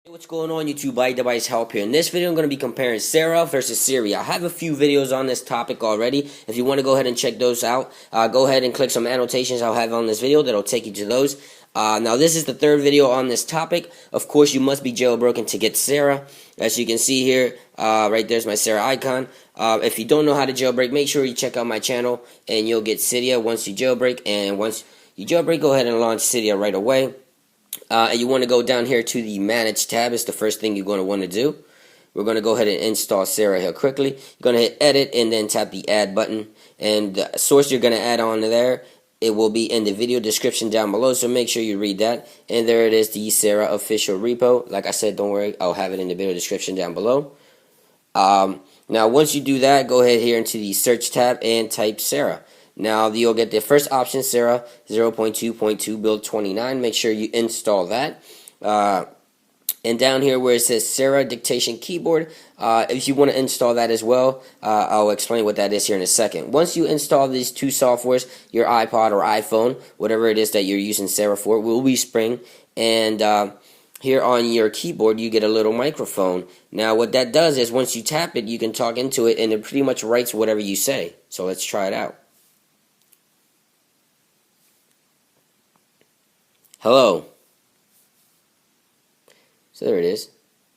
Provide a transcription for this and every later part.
Hey, what's going on YouTube? iDevice Help here. In this video I'm going to be comparing Sara versus Siri. I have a few videos on this topic already. If you want to go ahead and check those out, go ahead and click some annotations I'll have on this video that'll take you to those. Now this is the third video on this topic. Of course you must be jailbroken to get Sara. As you can see here, right there's my Sara icon. If you don't know how to jailbreak, make sure you check out my channel and you'll get CYDIA once you jailbreak. And once you jailbreak, go ahead and launch CYDIA right away. You want to go down here to the Manage tab. Is the first thing you're going to want to do. We're going to go ahead and install Sara here quickly. You're going to hit Edit and then tap the Add button. And the source you're going to add on there, it will be in the video description down below, so make sure you read that. And there it is, the Sara official repo. Like I said, don't worry, I'll have it in the video description down below. Now, once you do that, go ahead here into the Search tab and type Sara. Now, you'll get the first option, Sara 0.2.2 build 29. Make sure you install that. And down here where it says Sara dictation keyboard, if you want to install that as well, I'll explain what that is here in a second. Once you install these two softwares, your iPod or iPhone, whatever it is that you're using Sara for, will be Spring. And here on your keyboard, you get a little microphone. Now, what that does is once you tap it, you can talk into it, and it pretty much writes whatever you say. So let's try it out. Hello. So there it is.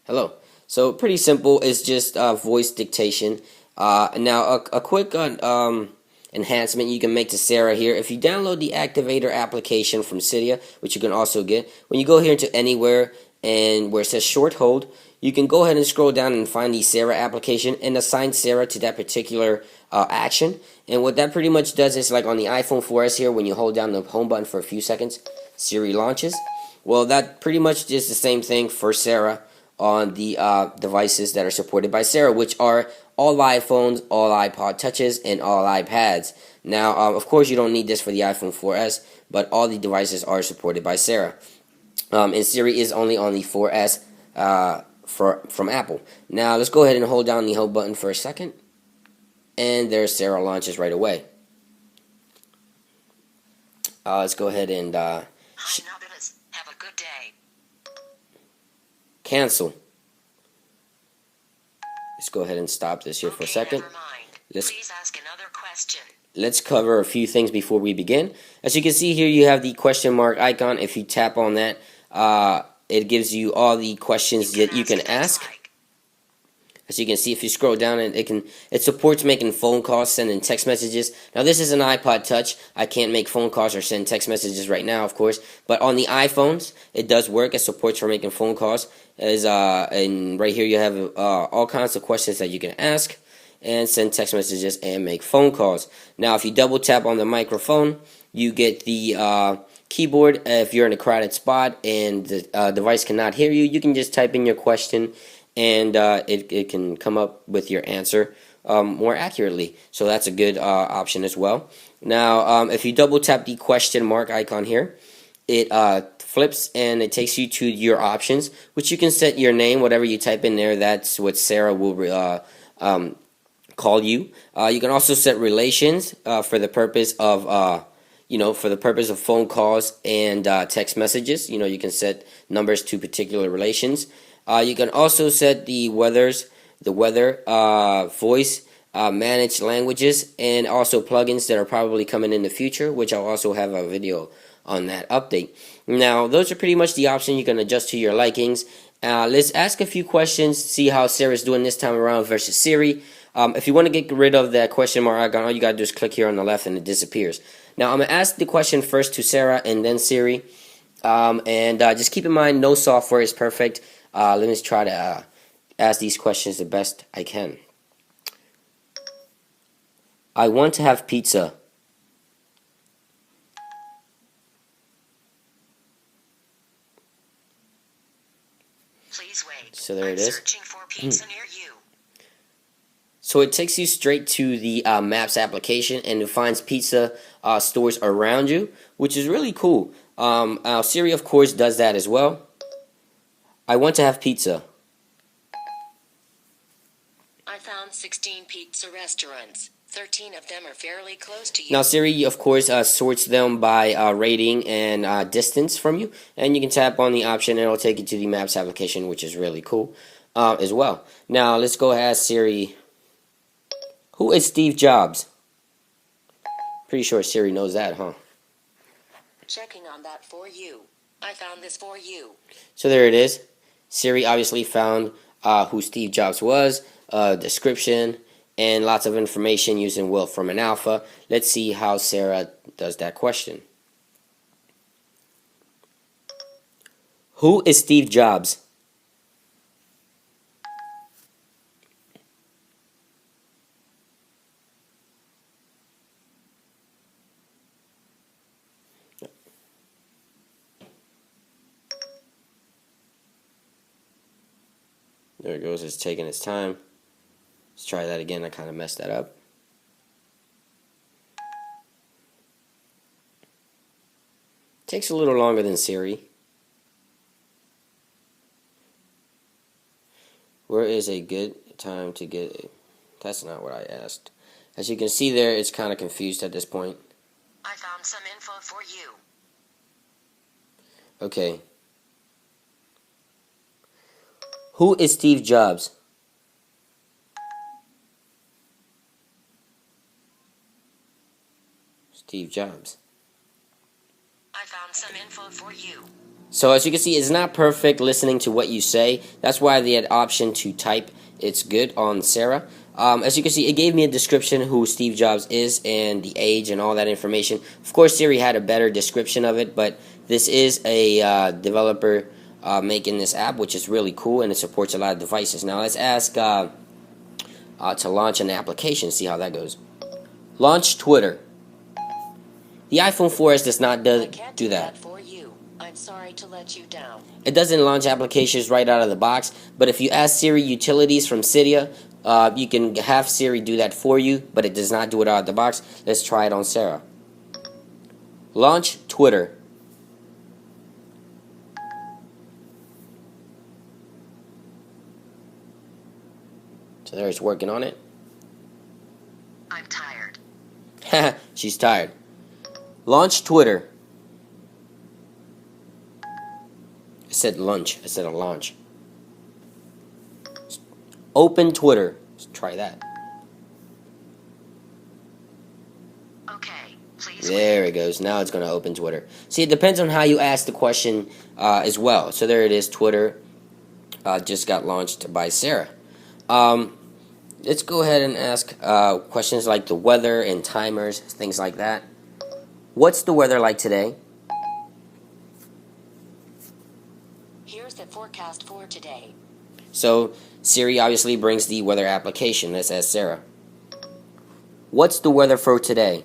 Hello. So pretty simple. It's just voice dictation. Now a quick enhancement you can make to Sara here. If you download the Activator application from CYDIA, which you can also get, when you go here to Anywhere and where it says Short Hold, you can go ahead and scroll down and find the Sara application and assign Sara to that particular action. And what that pretty much does is, like on the iPhone 4S here, when you hold down the home button for a few seconds, Siri launches. Well, that pretty much is the same thing for Sara on the devices that are supported by Sara, which are all iPhones, all iPod Touches, and all iPads. Now, of course, you don't need this for the iPhone 4S, but all the devices are supported by Sara. And Siri is only on the 4S from Apple. Now, let's go ahead and hold down the home button for a second. And there's Sara launches right away. Let's go ahead and Hi, Nobbitas. Have a good day. Cancel. Let's go ahead and stop this here for a second. Never mind. Please ask another question. Let's cover a few things before we begin. As you can see here, you have the question mark icon. If you tap on that, it gives you all the questions that you can ask. As you can see, if you scroll down, it supports making phone calls, sending text messages. Now, this is an iPod Touch. I can't make phone calls or send text messages right now, of course. But on the iPhones, it does work. It supports for making phone calls. And right here, you have all kinds of questions that you can ask and send text messages and make phone calls. Now, if you double tap on the microphone, you get the keyboard. If you're in a crowded spot and the device cannot hear you, you can just type in your question, and it can come up with your answer more accurately. So that's a good option as well. Now, if you double tap the question mark icon here, it flips and it takes you to your options, which you can set your name, whatever you type in there. That's what Sara will call you. You can also set relations for the purpose of phone calls and text messages. You can set numbers to particular relations. You can also set the weather, voice, manage languages, and also plugins that are probably coming in the future, which I'll also have a video on that update. Now, those are pretty much the options you can adjust to your likings. Let's ask a few questions, see how Sara's doing this time around versus Siri. If you want to get rid of that question mark icon, all you gotta do is click here on the left and it disappears. Now, I'm gonna ask the question first to Sara and then Siri. And just keep in mind, no software is perfect. Let me try to ask these questions the best I can. I want to have pizza. Please wait. So there it is. Searching for pizza near you. So it takes you straight to the Maps application, and it finds pizza stores around you, which is really cool. Siri, of course, does that as well. I want to have pizza. I found 16 pizza restaurants. 13 of them are fairly close to you. Now Siri, of course, sorts them by rating and distance from you, and you can tap on the option and it'll take you to the Maps application, which is really cool as well. Now let's go ask Siri, who is Steve Jobs? Pretty sure Siri knows that, huh? Checking on that for you. I found this for you. So there it is. Siri obviously found who Steve Jobs was, description, and lots of information using Will from an alpha. Let's see how Sara does that question. Who is Steve Jobs? There it goes. It's taking its time. Let's try that again. I kind of messed that up. Takes a little longer than Siri. Where is a good time to get it? That's not what I asked. As you can see there, it's kind of confused at this point. I found some info for you. Okay. Who is Steve Jobs? Steve Jobs. I found some info for you. So as you can see, it's not perfect listening to what you say. That's why the option to type, it's good on Sara. As you can see, it gave me a description who Steve Jobs is and the age and all that information. Of course, Siri had a better description of it, but this is a developer making this app, which is really cool, and it supports a lot of devices. Now let's ask to launch an application, see how that goes. Launch Twitter. The iPhone 4S does not do that. For you. I'm sorry to let you down. It doesn't launch applications right out of the box, but if you ask Siri Utilities from CYDIA, you can have Siri do that for you, but it does not do it out of the box. Let's try it on Sara. Launch Twitter. So there it's working on it. I'm tired. She's tired. Launch Twitter. I said lunch instead of launch. Open Twitter. Let's try that. Okay, please. There it goes. Now it's going to open Twitter. See, it depends on how you ask the question as well. So there it is. Twitter just got launched by Sara. Let's go ahead and ask questions like the weather and timers, things like that. What's the weather like today? Here's the forecast for today. So Siri obviously brings the weather application. Let's ask Sara. What's the weather for today?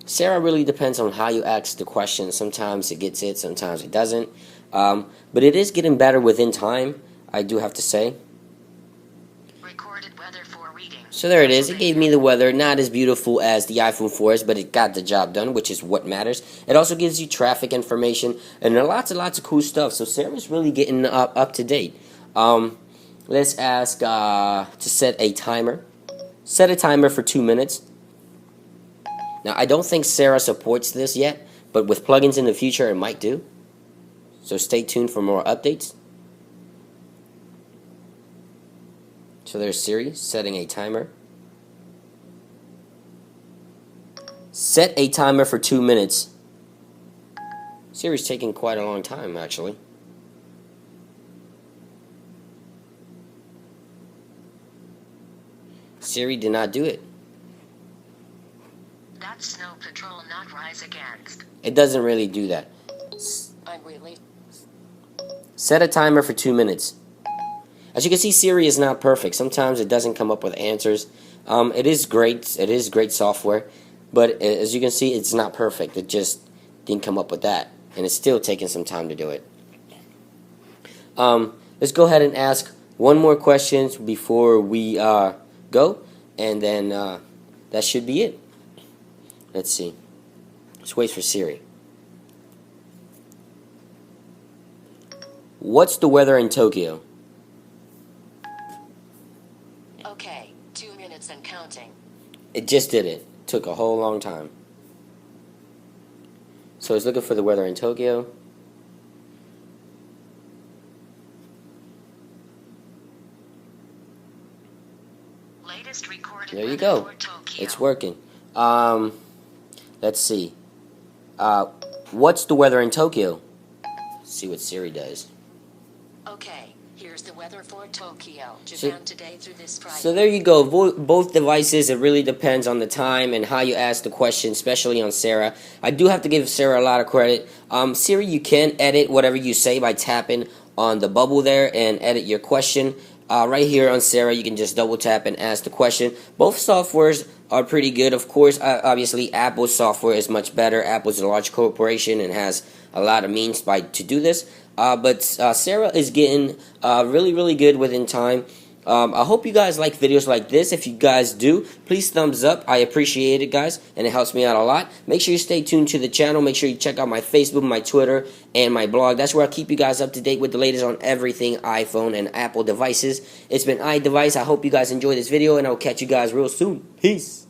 Sara really depends on how you ask the question. Sometimes it gets it, sometimes it doesn't. But it is getting better within time, I do have to say. Recorded weather for reading. So there it is. It gave me the weather. Not as beautiful as the iPhone 4S, but it got the job done, which is what matters. It also gives you traffic information and lots and lots of cool stuff. So Sara's really getting up to date. Let's ask to set a timer. Set a timer for 2 minutes. Now, I don't think Sara supports this yet, but with plugins in the future, it might do. So stay tuned for more updates. So there's Siri setting a timer. Set a timer for 2 minutes. Siri's taking quite a long time, actually. Siri did not do it. That's Snow Patrol, not Rise Against. It doesn't really do that. I'm really... Set a timer for 2 minutes. As you can see, Siri is not perfect. Sometimes it doesn't come up with answers. It is great. It is great software. But as you can see, it's not perfect. It just didn't come up with that. And it's still taking some time to do it. Let's go ahead and ask one more question before we go. And then that should be it. Let's see. Let's wait for Siri. What's the weather in Tokyo? Okay, 2 minutes and counting. It just did it. Took a whole long time. So it's looking for the weather in Tokyo. Latest recorded There you weather go. for Tokyo. It's working. Let's see. What's the weather in Tokyo? See what Siri does. Okay, here's the weather for Tokyo, Japan today through this Friday. So there you go. Both devices, it really depends on the time and how you ask the question, especially on Sara. I do have to give Sara a lot of credit. Siri, you can edit whatever you say by tapping on the bubble there and edit your question. Right here on Sara, you can just double tap and ask the question. Both softwares are pretty good. Of course, obviously, Apple's software is much better. Apple's a large corporation and has a lot of means to do this. But Sara is getting really, really good within time. I hope you guys like videos like this. If you guys do, please thumbs up. I appreciate it, guys, and it helps me out a lot. Make sure you stay tuned to the channel. Make sure you check out my Facebook, my Twitter, and my blog. That's where I keep you guys up to date with the latest on everything iPhone and Apple devices. It's been iDevice. I hope you guys enjoyed this video, and I'll catch you guys real soon. Peace.